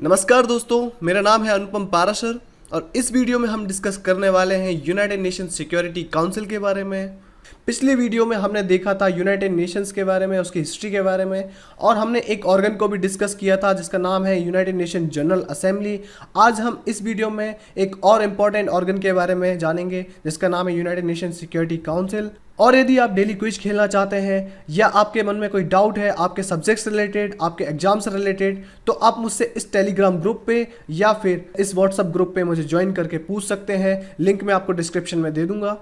नमस्कार दोस्तों, मेरा नाम है अनुपम पाराशर और इस वीडियो में हम डिस्कस करने वाले हैं यूनाइटेड नेशंस सिक्योरिटी काउंसिल के बारे में। पिछले वीडियो में हमने देखा था यूनाइटेड नेशंस के बारे में, उसकी हिस्ट्री के बारे में, और हमने एक ऑर्गन को भी डिस्कस किया था जिसका नाम है यूनाइटेड नेशन जनरल असेंबली। आज हम इस वीडियो में एक और इम्पॉर्टेंट ऑर्गन के बारे में जानेंगे जिसका नाम है यूनाइटेड नेशन सिक्योरिटी काउंसिल। और यदि आप डेली क्विज खेलना चाहते हैं या आपके मन में कोई डाउट है आपके सब्जेक्ट्स रिलेटेड, आपके एग्जाम से रिलेटेड, तो आप मुझसे इस टेलीग्राम ग्रुप पे या फिर इस व्हाट्सएप ग्रुप पे मुझे ज्वाइन करके पूछ सकते हैं। लिंक मैं आपको डिस्क्रिप्शन में दे दूंगा।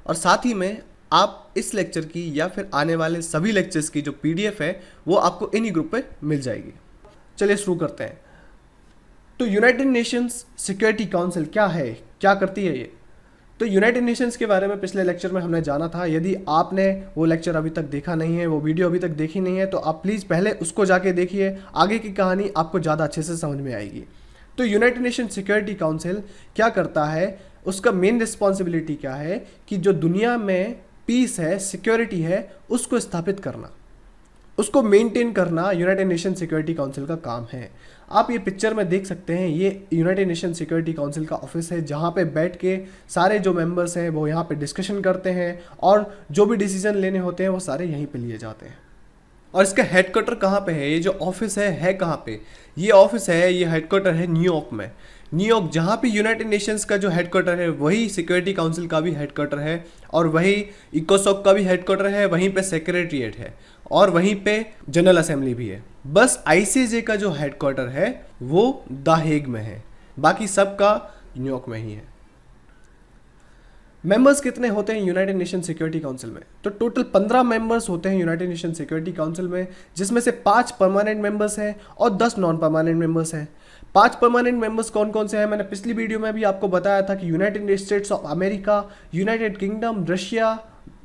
और साथ ही में आप इस लेक्चर की या फिर आने वाले सभी लेक्चर्स की जो PDF है वो आपको इन्हीं ग्रुप पे मिल जाएगी। चलिए शुरू करते हैं। तो यूनाइटेड नेशंस सिक्योरिटी काउंसिल क्या है, क्या करती है ये? तो यूनाइटेड नेशंस के बारे में पिछले लेक्चर में हमने जाना था। यदि आपने वो लेक्चर अभी तक देखा नहीं है, वो वीडियो अभी तक देखी नहीं है, तो आप प्लीज़ पहले उसको जाके देखिए। आगे की कहानी आपको ज़्यादा अच्छे से समझ में आएगी। तो यूनाइटेड नेशन सिक्योरिटी काउंसिल क्या करता है, उसका मेन रिस्पॉन्सिबिलिटी क्या है कि जो दुनिया में पीस है, सिक्योरिटी है, उसको स्थापित करना, उसको मेंटेन करना यूनाइटेड नेशन सिक्योरिटी काउंसिल का काम है। आप ये पिक्चर में देख सकते हैं, ये यूनाइटेड नेशन सिक्योरिटी काउंसिल का ऑफिस है जहाँ पे बैठ के सारे जो मेंबर्स हैं वो यहाँ पे डिस्कशन करते हैं और जो भी डिसीजन लेने होते हैं वो सारे यहीं पे लिए जाते हैं। और इसका हेडक्वार्टर कहाँ पे है, ये जो ऑफिस है कहाँ पे? ये ऑफिस है, ये हेडक्वार्टर है न्यूयॉर्क में। न्यूयॉर्क जहाँ पे यूनाइटेड नेशंस का जो हेडक्वार्टर है वही सिक्योरिटी काउंसिल का भी हेडक्वार्टर है, और वही इकोसॉक का भी हेडक्वार्टर है, वहीं पे सेक्रेटरीट है, और वहीं पे जनरल असेंबली भी है। बस ICJ का जो हेडक्वार्टर है वो द हेग में है, बाकी सब का न्यूयॉर्क में ही है। मेंबर्स कितने होते हैं यूनाइटेड नेशन सिक्योरिटी काउंसिल में? तो टोटल 15 मेंबर्स होते हैं यूनाइटेड नेशन सिक्योरिटी काउंसिल में, जिसमें से 5 परमानेंट मेंबर्स हैं और 10 नॉन परमानेंट मेंबर्स हैं। 5 परमानेंट मेंबर्स कौन कौन से हैं? मैंने पिछली वीडियो में भी आपको बताया था कि United states of America, United kingdom, Russia,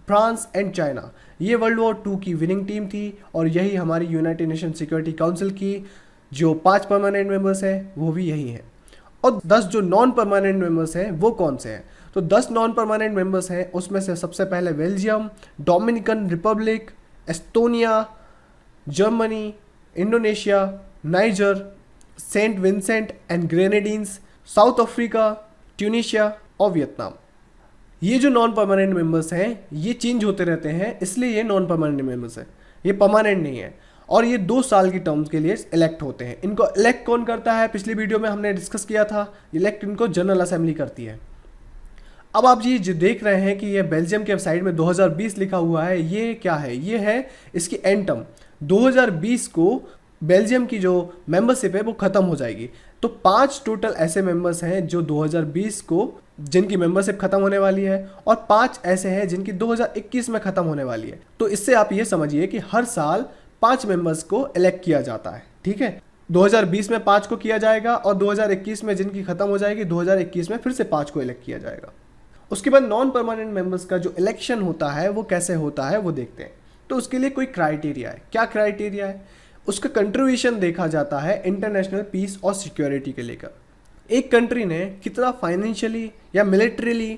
France and China. ये वर्ल्ड वॉर 2 की विनिंग टीम थी और यही हमारी यूनाइटेड नेशन सिक्योरिटी काउंसिल की जो 5 परमानेंट मेंबर्स हैं वो भी यही हैं। और 10 जो नॉन परमानेंट मेंबर्स हैं वो कौन से हैं? तो 10 नॉन परमानेंट मेंबर्स हैं, उसमें से सबसे पहले Belgium, Dominican Republic, Estonia, Germany, Indonesia, Niger, Saint Vincent and Grenadines, South Africa, Tunisia और वियतनाम। ये जो नॉन परमानेंट मेंबर्स हैं ये चेंज होते रहते हैं, इसलिए ये नॉन परमानेंट मेंबर्स हैं, ये परमानेंट नहीं है। और ये 2 साल की टर्म्स के लिए इलेक्ट होते हैं। इनको इलेक्ट कौन करता है? पिछली वीडियो में हमने डिस्कस किया था, इलेक्ट इनको जनरल असेंबली करती है। अब आप ये जो देख रहे हैं कि ये बेल्जियम के साइड में 2020 लिखा हुआ है, ये क्या है? ये है इसकी एंड टर्म। 2020 को बेल्जियम की जो मेंबरशिप है वो ख़त्म हो जाएगी। तो 5 टोटल ऐसे मेंबर्स हैं जो 2020 को जिनकी मेंबरशिप ख़त्म होने वाली है, और 5 ऐसे हैं जिनकी 2021 में ख़त्म होने वाली है। तो इससे आप ये समझिए कि हर साल 5 मेंबर्स को इलेक्ट किया जाता है। ठीक है, 2020 में 5 को किया जाएगा और 2021 में जिनकी ख़त्म हो जाएगी 2021 में फिर से 5 को इलेक्ट किया जाएगा। उसके बाद नॉन परमानेंट मेंबर्स का जो इलेक्शन होता है वो कैसे होता है वो देखते हैं। तो उसके लिए कोई क्राइटेरिया है। क्या क्राइटेरिया है? उसका कंट्रीब्यूशन देखा जाता है इंटरनेशनल पीस और सिक्योरिटी के लेकर। एक कंट्री ने कितना फाइनेंशियली या मिलिट्रीली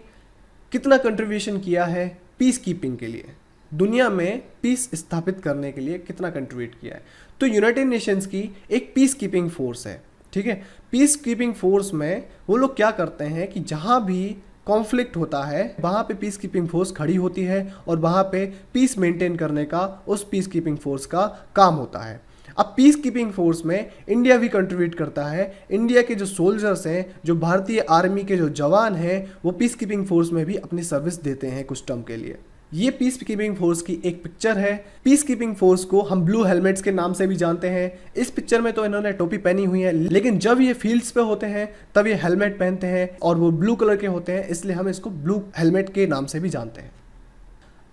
कितना कंट्रीब्यूशन किया है पीस कीपिंग के लिए, दुनिया में पीस स्थापित करने के लिए कितना कंट्रीब्यूट किया है। तो यूनाइटेड नेशंस की एक पीस कीपिंग फोर्स है। ठीक है, पीस कीपिंग फोर्स में वो लोग क्या करते हैं कि जहाँ भी कॉन्फ्लिक्ट होता है वहाँ पे पीस कीपिंग फोर्स खड़ी होती है और वहाँ पे पीस मेंटेन करने का उस पीस कीपिंग फोर्स का काम होता है। अब पीस कीपिंग फोर्स में इंडिया भी कंट्रीब्यूट करता है। इंडिया के जो सोल्जर्स हैं, जो भारतीय आर्मी के जो जवान हैं, वो पीस कीपिंग फोर्स में भी अपनी सर्विस देते हैं कुछ टर्म के लिए। ये पीस कीपिंग फोर्स की एक पिक्चर है। पीस कीपिंग फोर्स को हम ब्लू हेलमेट्स के नाम से भी जानते हैं। इस पिक्चर में तो इन्होंने टोपी पहनी हुई है, लेकिन जब ये फील्ड्स पे होते हैं तब ये हेलमेट पहनते हैं और वो ब्लू कलर के होते हैं, इसलिए हम इसको ब्लू हेलमेट के नाम से भी जानते हैं।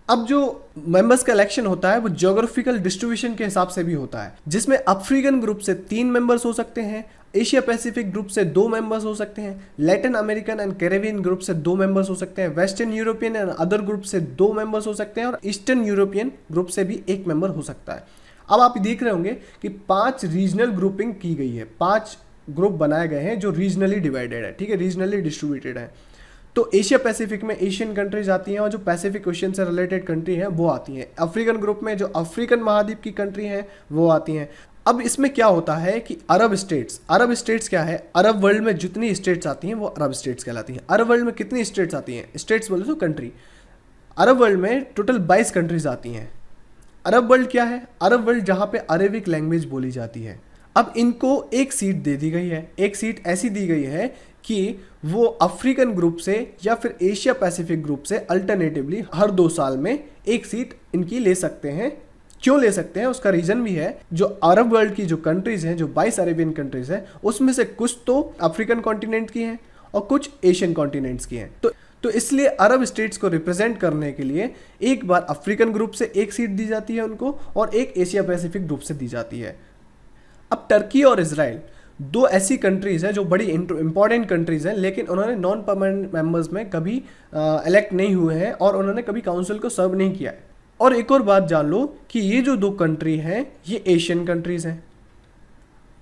अब जो मेंबर्स का इलेक्शन होता है वो ज्योग्राफिकल डिस्ट्रीब्यूशन के हिसाब से भी होता है, जिसमें अफ्रीकन ग्रुप से 3 मेंबर्स हो सकते हैं, एशिया पैसिफिक ग्रुप से 2 मेंबर्स हो सकते हैं, Latin American and Caribbean group से 2 मेंबर्स हो सकते हैं, western European and other group से 2 मेंबर्स हो सकते हैं, और ईस्टर्न यूरोपियन ग्रुप से भी 1 मेंबर हो सकता है। अब आप देख रहे होंगे कि 5 रीजनल ग्रुपिंग की गई है, 5 ग्रुप बनाए गए हैं जो रीजनली डिवाइडेड है। ठीक है, रीजनली डिस्ट्रीब्यूटेड है। तो एशिया पैसिफिक में एशियन कंट्रीज आती हैं और जो पैसिफिक ओशियन से रिलेटेड कंट्री हैं वो आती हैं। अफ्रीकन ग्रुप में जो अफ्रीकन महाद्वीप की कंट्री हैं वो आती हैं। अब इसमें क्या होता है कि अरब स्टेट्स क्या है, अरब वर्ल्ड में जितनी स्टेट्स आती हैं वो अरब स्टेट्स कहलाती हैं। अरब वर्ल्ड में कितनी स्टेट्स आती हैं, स्टेट्स बोले तो कंट्री, अरब वर्ल्ड में टोटल 22 कंट्रीज आती हैं। अरब वर्ल्ड क्या है, अरब वर्ल्ड जहाँ पे अरेबिक लैंग्वेज बोली जाती है। अब इनको एक सीट दे दी गई है, एक सीट ऐसी दी गई है कि वो अफ्रीकन ग्रुप से या फिर एशिया पैसिफिक ग्रुप से अल्टरनेटिवली हर 2 साल में एक सीट इनकी ले सकते हैं। क्यों ले सकते हैं, उसका रीजन भी है। जो अरब वर्ल्ड की जो कंट्रीज हैं, जो 22 अरेबियन कंट्रीज हैं, उसमें से कुछ तो अफ्रीकन कॉन्टिनेंट की हैं और कुछ एशियन कॉन्टिनेंट्स की हैं। तो इसलिए अरब स्टेट्स को रिप्रेजेंट करने के लिए एक बार अफ्रीकन ग्रुप से एक सीट दी जाती है उनको, और एक एशिया पैसिफिक ग्रुप से दी जाती है। अब टर्की और इजराइल 2 ऐसी कंट्रीज हैं जो बड़ी इंपॉर्टेंट कंट्रीज हैं, लेकिन उन्होंने नॉन परमानेंट मेंबर्स में कभी इलेक्ट नहीं हुए हैं और उन्होंने कभी काउंसिल को सर्व नहीं किया है। और एक और बात जान लो कि ये जो 2 कंट्री हैं ये एशियन कंट्रीज हैं।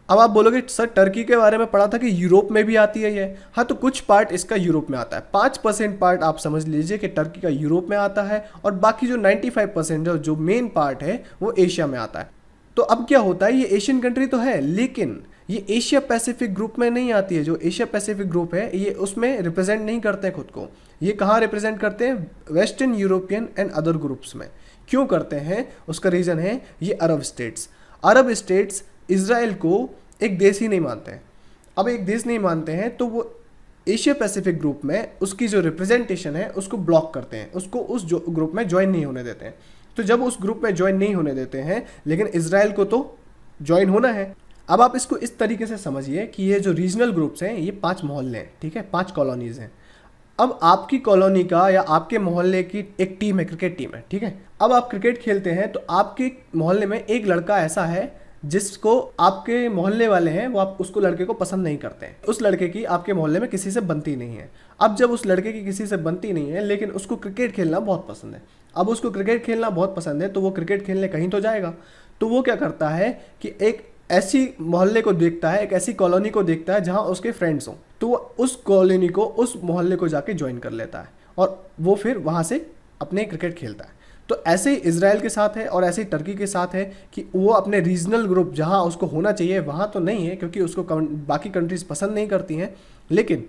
अब आप बोलोगे सर टर्की के बारे में पढ़ा था कि यूरोप में भी आती है ये। हाँ, तो कुछ पार्ट इसका यूरोप में आता है, 5% पार्ट आप समझ लीजिए कि टर्की का यूरोप में आता है, और बाकी जो 95% जो मेन पार्ट है वो एशिया में आता है। तो अब क्या होता है, ये एशियन कंट्री तो है लेकिन ये एशिया पैसिफिक ग्रुप में नहीं आती है। जो एशिया पैसिफिक ग्रुप है ये उसमें रिप्रेजेंट नहीं करते खुद को। ये कहाँ रिप्रेजेंट करते हैं, western European and other groups में। क्यों करते हैं, उसका रीज़न है ये अरब स्टेट्स इजराइल को एक देश ही नहीं मानते हैं। अब एक देश नहीं मानते हैं तो वो एशिया पैसिफिक ग्रुप में उसकी जो रिप्रेजेंटेशन है उसको ब्लॉक करते हैं, उसको उस जो ग्रुप में ज्वाइन नहीं होने देते हैं। तो जब उस ग्रुप में ज्वाइन नहीं होने देते हैं, लेकिन इजराइल को तो ज्वाइन होना है। अब आप इसको इस तरीके से समझिए कि ये जो रीजनल ग्रुप्स हैं ये 5 मोहल्ले हैं, ठीक है, 5 कॉलोनीज हैं। अब आपकी कॉलोनी का या आपके मोहल्ले की एक टीम है, क्रिकेट टीम है, ठीक है। अब आप क्रिकेट खेलते हैं तो आपके मोहल्ले में एक लड़का ऐसा है जिसको आपके मोहल्ले वाले हैं वो आप उसको लड़के को पसंद नहीं करते हैं। उस लड़के की आपके मोहल्ले में किसी से बनती नहीं है। अब जब उस लड़के की किसी से बनती नहीं है लेकिन उसको क्रिकेट खेलना बहुत पसंद है, अब उसको क्रिकेट खेलना बहुत पसंद है तो वो क्रिकेट खेलने कहीं तो जाएगा। तो वो क्या करता है कि एक ऐसी मोहल्ले को देखता है, एक ऐसी कॉलोनी को देखता है जहाँ उसके फ्रेंड्स हों, तो वो उस कॉलोनी को, उस मोहल्ले को जाके ज्वाइन कर लेता है और वो फिर वहाँ से अपने क्रिकेट खेलता है। तो ऐसे ही इजराइल के साथ है और ऐसे ही टर्की के साथ है कि वो अपने रीजनल ग्रुप जहाँ उसको होना चाहिए वहाँ तो नहीं है, क्योंकि उसको बाकी कंट्रीज पसंद नहीं करती हैं, लेकिन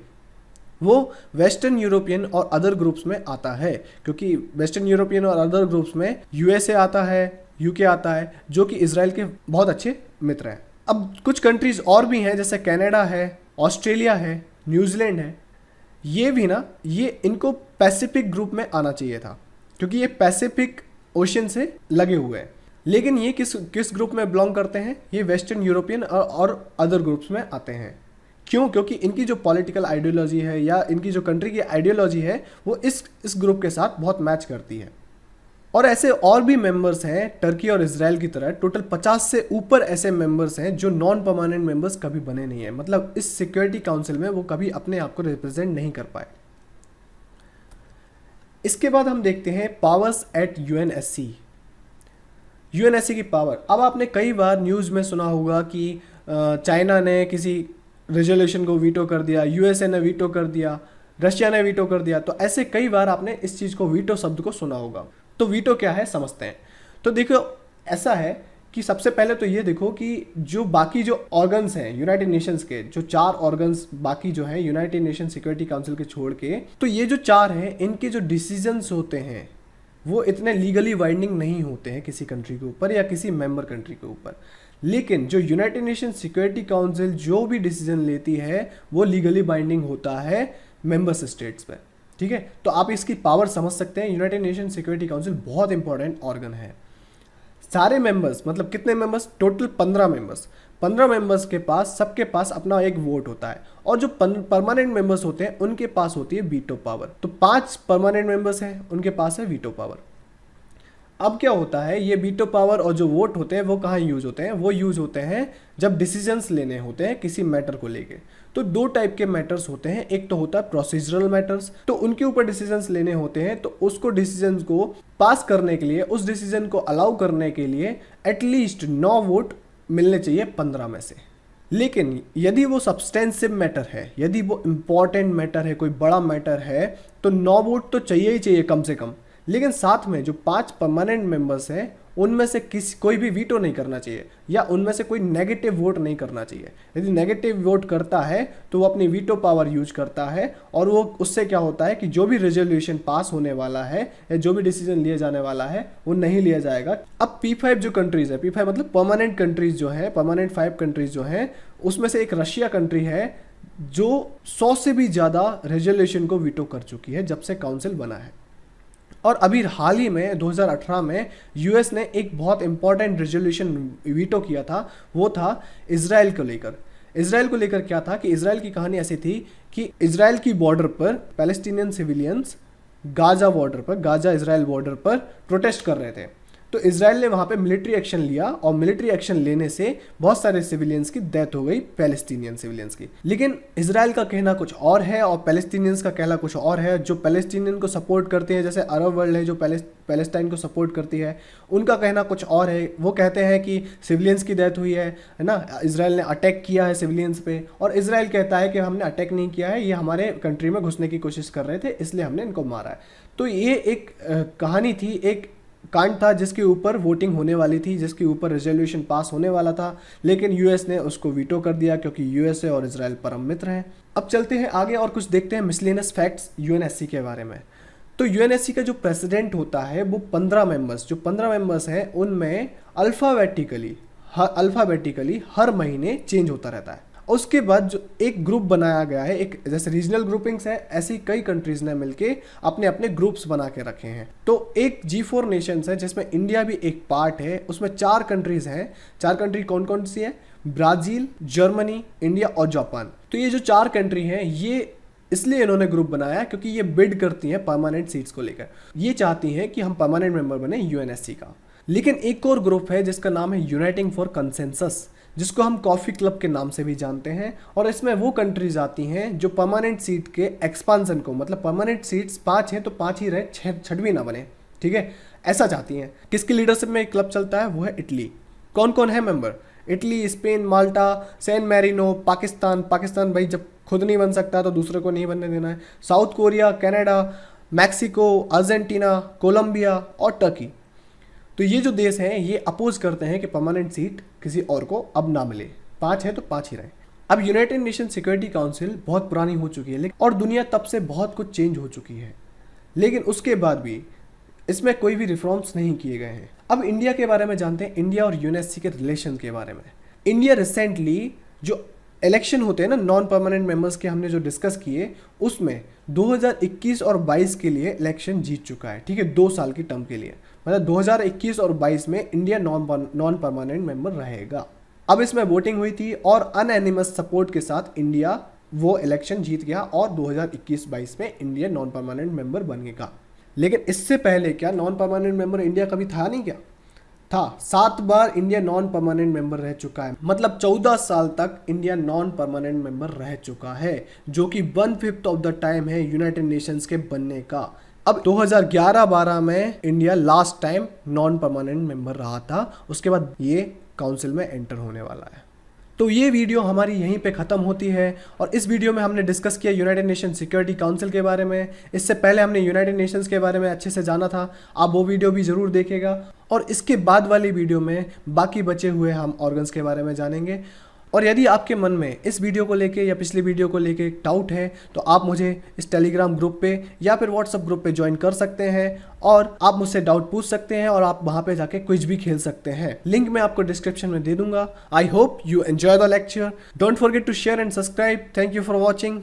वो वेस्टर्न यूरोपियन और अदर ग्रुप्स में आता है। क्योंकि वेस्टर्न यूरोपियन और अदर ग्रुप्स में यूएसए आता है, यूके आता है, जो कि इजराइल के बहुत अच्छे मित्र हैं। अब कुछ कंट्रीज और भी हैं जैसे कनाडा है, ऑस्ट्रेलिया है, न्यूजीलैंड है। ये भी ना, ये इनको पैसिफिक ग्रुप में आना चाहिए था क्योंकि ये पैसिफिक ओशन से लगे हुए हैं। लेकिन ये किस ग्रुप में बिलोंग करते हैं, ये वेस्टर्न यूरोपियन और अदर ग्रुप्स में आते हैं। क्यों, क्योंकि इनकी जो पॉलिटिकल आइडियोलॉजी है या इनकी जो कंट्री की आइडियोलॉजी है वो इस ग्रुप के साथ बहुत मैच करती है। और ऐसे और भी मेंबर्स हैं टर्की और इजराइल की तरह, टोटल 50 से ऊपर ऐसे मेंबर्स हैं जो नॉन परमानेंट मेंबर्स कभी बने नहीं है, मतलब इस सिक्योरिटी काउंसिल में वो कभी अपने आप को रिप्रेजेंट नहीं कर पाए। इसके बाद हम देखते हैं पावर्स एट यूएनएससी की पावर। अब आपने कई बार न्यूज़ में सुना होगा कि चाइना ने किसी रेजोल्यूशन को वीटो कर दिया, यूएसए ने वीटो कर दिया, रशिया ने वीटो कर दिया। तो ऐसे कई बार आपने इस चीज़ को, वीटो शब्द को सुना होगा। तो वीटो क्या है समझते हैं। तो देखो ऐसा है कि सबसे पहले तो ये देखो कि जो बाकी जो ऑर्गन्स हैं यूनाइटेड नेशंस के, जो 4 ऑर्गन्स बाकी जो हैं यूनाइटेड नेशन सिक्योरिटी काउंसिल के छोड़ के, तो ये जो 4 हैं इनके जो डिसीजंस होते हैं वो इतने लीगली बाइंडिंग नहीं होते हैं किसी कंट्री के ऊपर या किसी मेंबर कंट्री के ऊपर। लेकिन जो यूनाइटेड नेशन सिक्योरिटी काउंसिल जो भी डिसीजन लेती है वो लीगली बाइंडिंग होता है मेंबर्स स्टेट्स पे, ठीक है। तो आप इसकी पावर समझ सकते हैं। यूनाइटेड नेशन सिक्योरिटी काउंसिल बहुत इंपॉर्टेंट ऑर्गन है। सारे मेंबर्स, मतलब कितने मेंबर्स, टोटल 15 मेंबर्स के पास, सबके पास अपना एक वोट होता है। और जो परमानेंट मेंबर्स होते हैं उनके पास होती है वीटो पावर। तो 5 परमानेंट मेंबर्स हैं, उनके पास है वीटो पावर। अब क्या होता है, ये वीटो पावर और जो वोट होते हैं वो कहाँ यूज होते हैं, वो यूज होते हैं जब डिसीजंस लेने होते हैं किसी मैटर को लेके। तो 2 टाइप के मैटर्स होते हैं, एक तो होता है प्रोसीजरल मैटर्स, तो उनके ऊपर डिसीजंस लेने होते हैं। तो उसको डिसीजंस को पास करने के लिए, उस डिसीजन को अलाउ करने के लिए एटलीस्ट 9 वोट मिलने चाहिए 15 में से। लेकिन यदि वो सब्सटेंसिव मैटर है, यदि वो इंपॉर्टेंट मैटर है, कोई बड़ा मैटर है, तो 9 वोट तो चाहिए ही चाहिए कम से कम। लेकिन साथ में जो 5 परमानेंट मेंबर्स हैं उनमें से कोई भी वीटो नहीं करना चाहिए या उनमें से कोई नेगेटिव वोट नहीं करना चाहिए। यदि नेगेटिव वोट करता है तो वो अपनी वीटो पावर यूज करता है और वो उससे क्या होता है कि जो भी रेजोल्यूशन पास होने वाला है या जो भी डिसीजन लिया जाने वाला है वो नहीं लिया जाएगा। अब P5 जो कंट्रीज है, P5 मतलब परमानेंट कंट्रीज जो है, परमानेंट 5 कंट्रीज जो हैं, उसमें से एक रशिया कंट्री है जो 100 से भी ज़्यादा रेजोल्यूशन को वीटो कर चुकी है जब से काउंसिल बना है। और अभी हाल ही में 2018 में यूएस ने एक बहुत इंपॉर्टेंट रेजोल्यूशन वीटो किया था, वो था इजराइल को लेकर। इजराइल को लेकर क्या था कि इजराइल की कहानी ऐसी थी कि इजराइल की बॉर्डर पर पैलेस्टीनियन सिविलियंस गाजा बॉर्डर पर, गाजा इजराइल बॉर्डर पर प्रोटेस्ट कर रहे थे। तो इजराइल ने वहाँ पे मिलिट्री एक्शन लिया और मिलिट्री एक्शन लेने से बहुत सारे सिविलियंस की डेथ हो गई, पैलेस्टीनियन सिविलियंस की। लेकिन इजराइल का कहना कुछ और है और पैलेस्टीनियंस का कहना कुछ और है। जो पैलेस्टीनियन को सपोर्ट करते हैं, जैसे अरब वर्ल्ड है जो पैलेस्टाइन को सपोर्ट करती है, उनका कहना कुछ और है। वो कहते हैं कि सिविलियंस की डेथ हुई है ना, इजराइल ने अटैक किया है सिविलियंस पे, और इजराइल कहता है कि हमने अटैक नहीं किया है, ये हमारे कंट्री में घुसने की कोशिश कर रहे थे इसलिए हमने इनको मारा है। तो ये एक कहानी थी, एक कांड था जिसके ऊपर वोटिंग होने वाली थी, जिसके ऊपर रेजोल्यूशन पास होने वाला था, लेकिन यूएस ने उसको वीटो कर दिया क्योंकि यूएसए और इजराइल परम मित्र हैं। अब चलते हैं आगे और कुछ देखते हैं मिसलेनियस फैक्ट्स यूएनएससी के बारे में। तो यूएनएससी का जो प्रेसिडेंट होता है वो 15 मेंबर्स हैं उनमें अल्फ़ाबेटिकली हर महीने चेंज होता रहता है। उसके बाद जो एक ग्रुप बनाया गया है, एक जैसे रीजनल ग्रुपिंग्स है, ऐसी कई कंट्रीज ने मिलके अपने अपने ग्रुप्स बना के रखे हैं। तो एक G4 नेशंस है जिसमें इंडिया भी एक पार्ट है, उसमें 4 कंट्रीज हैं। 4 कंट्री कौन कौन सी है? ब्राज़ील, जर्मनी, इंडिया और जापान। तो ये जो 4 कंट्री हैं ये इसलिए इन्होंने ग्रुप बनाया क्योंकि ये बिड करती हैं परमानेंट सीट्स को लेकर। ये चाहती हैं कि हम परमानेंट मेंबर बने यूएनएससी का। लेकिन एक और ग्रुप है जिसका नाम है यूनाइटिंग फॉर कंसेंसस, जिसको हम कॉफ़ी क्लब के नाम से भी जानते हैं। और इसमें वो कंट्रीज आती हैं जो परमानेंट सीट के एक्सपांसन को, मतलब परमानेंट सीट्स 5 हैं तो 5 ही रहे, 6वीं ना बने, ठीक है, ऐसा चाहती हैं। किसकी लीडरशिप में क्लब चलता है? वो है इटली। कौन कौन है मेंबर? इटली, स्पेन, माल्टा, सैन मैरिनो, पाकिस्तान भाई जब खुद नहीं बन सकता तो दूसरे को नहीं बनने देना है। South Korea, Canada, Mexico, Argentina, Colombia और टर्की। तो ये जो देश हैं ये अपोज करते हैं कि परमानेंट सीट किसी और को अब ना मिले। 5 है तो 5 ही रहे। अब यूनाइटेड नेशन सिक्योरिटी काउंसिल बहुत पुरानी हो चुकी है और दुनिया तब से बहुत कुछ चेंज हो चुकी है, लेकिन उसके बाद भी इसमें कोई भी रिफॉर्म्स नहीं किए गए हैं। अब इंडिया के बारे में जानते हैं, इंडिया और यूएनएससी के रिलेशन के बारे में। इंडिया रिसेंटली जो इलेक्शन होते हैं ना नॉन परमानेंट मेंबर्स के, हमने जो डिस्कस किए, उसमें 2021 और 22 के लिए इलेक्शन जीत चुका है, ठीक है, 2 साल की टर्म के लिए। मतलब 2021 और 22 में इंडिया नॉन परमानेंट मेंबर रहेगा। अब इसमें वोटिंग हुई थी और अनएनिमस सपोर्ट के साथ इंडिया वो इलेक्शन जीत गया और 2021-22 में इंडिया नॉन परमानेंट मेंबर बनेगा। लेकिन इससे पहले क्या नॉन परमानेंट मेंबर इंडिया कभी था नहीं? क्या था? 7 बार इंडिया नॉन परमानेंट मेंबर रह चुका है, मतलब 14 साल तक इंडिया नॉन परमानेंट मेंबर रह चुका है, जो कि 1/5 ऑफ द टाइम है यूनाइटेड नेशंस के बनने का। अब 2011-12 में India last time non permanent member रहा था, उसके बाद ये काउंसिल में एंटर होने वाला है। तो ये वीडियो हमारी यहीं पे ख़त्म होती है और इस वीडियो में हमने डिस्कस किया यूनाइटेड नेशन सिक्योरिटी काउंसिल के बारे में। इससे पहले हमने यूनाइटेड नेशंस के बारे में अच्छे से जाना था, आप वो वीडियो भी ज़रूर देखेगा। और इसके बाद वाली वीडियो में बाकी बचे हुए हम ऑर्गन्स के बारे में जानेंगे। और यदि आपके मन में इस वीडियो को लेके या पिछली वीडियो को लेके डाउट है तो आप मुझे इस टेलीग्राम ग्रुप पे या फिर व्हाट्सएप ग्रुप पे ज्वाइन कर सकते हैं और आप मुझसे डाउट पूछ सकते हैं और आप वहाँ पे जाके क्विज भी खेल सकते हैं। लिंक मैं आपको डिस्क्रिप्शन में दे दूंगा। I hope you enjoy the lecture. Don't forget to share and subscribe. Thank you for watching.